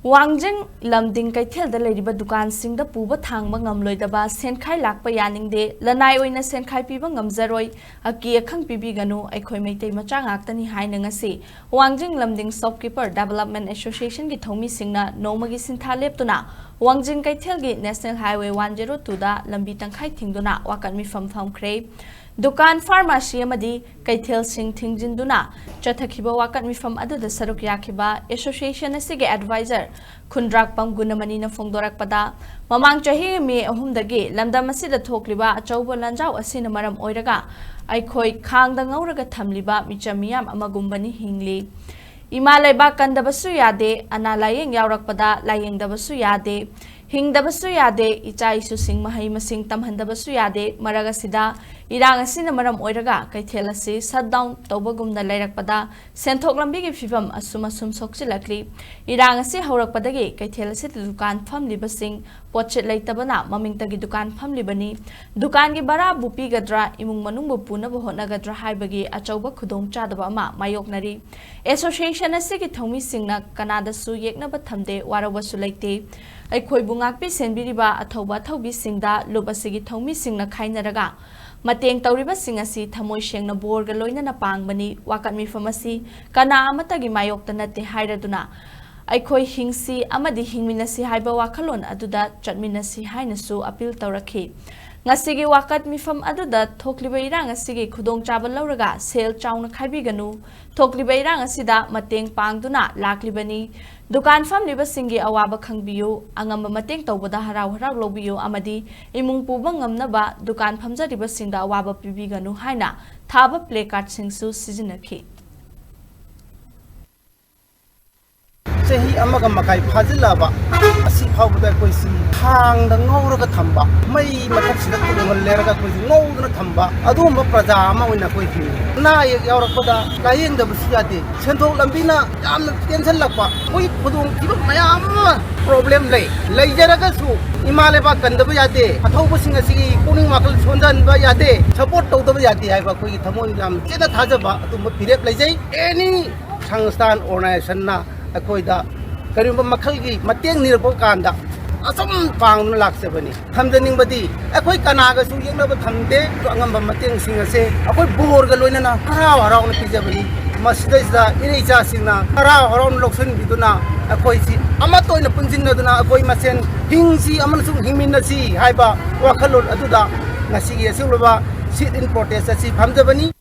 Wangjing Lamding Kaitel the Lady Dukan sing the Puba thangba ngamloidaba senkhai lakpa yaning de Lanai oina senkhai piba ngamlaroi aki akhang pibi ganu aikhoi meitei macha ngaktani haina ngasi Wangjing Lamding Shopkeepers Development Association gi thomi singna Nongmagi Sintha Leptuna Wangjing Kaitel gi National Highway 102 da lambi tangkhai thingduna wakan mi famkhre Dukan pharmacy amadi Kaitel sing thingjinduna Chathakiba wakat mifam adu da saruk yakiba Association asige advisor Kundrak pam gunamani na fongdorak pada Mamang chahi me ahumdagi lamdam asida thokliba achauba lanjau asina maram oiraga Aikhoi khangda ngauraga thamliba michamiyam amagumbani hingli Imalaiba kandabasu yade analayeng yaurak pada layeng dabasu yade Hingdabasu yade ichai su sing mahai masing tamhandabasu yade maragasida irang asina maram oiraga Kaitel asi shutdown tobagumna lairakpada senthok lambigi fibam asum sokchilakli irang asi haurakpadagi Kaitel asi dukan famlibasing potchet laitabana mamingtagi dukan famlibani dukan gi bara bupi gadra imung manung bupuna bohotnagadra haibagi achauba khudong chadaba ama mayoknari association asi gi thomi singna kanada su yeknaba thamde warawasu laite Aikhoi bungakpi senbiriba athoba thobi singda lubasigi thomi singna khainaraga mateng tawriba singasi thamoi shengna borga loina na pangbani wakatmi famasi kana amatagi mayokta nate hairaduna Aikhoi hingsi amadi hingminasi haiba wakhalon aduda chatminasi hainasu appeal tawrakhi ngasigi wakat mifam aduda thokliba irang asigi khudong chaba lauraga sel chauna khaibiganu thokliba irang asida mateng pangduna laklibani Dukan famliba singi awaba khangbiyu angamba mateng tawbada harau lobiyu amadi imung puba ngamnaba dukan famjariba singda awaba pibiganu haina thaba placard singsu sizinakhi Sehi amaga makai phajilaba asi phawda koisi thang da ngawraga thamba mai mathak sida tudungal leraga koisi ngawduna thamba adumba praja ama oina koisi na yaurakpada layeng da busiyade senthok lambina yamna tension lakpa koi khudung kiba mayam problem leijaraga su imaleba kandaba yade athauba singa sigi puning makal sondan ba yade support tawdaba yade haiba koi thamon yam chena thajaba adumba pirep leijai any sangstan organization na Akoida Karimba Makalgi, Mateng Nirpokanda, Asam Pang Laksabani, Hamdaning Badi, Akoi Kanaga, so you never come there to Angamba Mateng Singer say, Akoi Borgalona, Hara around Pizabani, Mastas the Irija Sina, Hara around Lokson Biduna, Akoisi, Amato in a Punzinaduna, Akoi Masen, Hingsi, Amansum Himinasi, Haiba, Wakalur Aduda, Nasi Silva, sit in protest as if Hamdabani.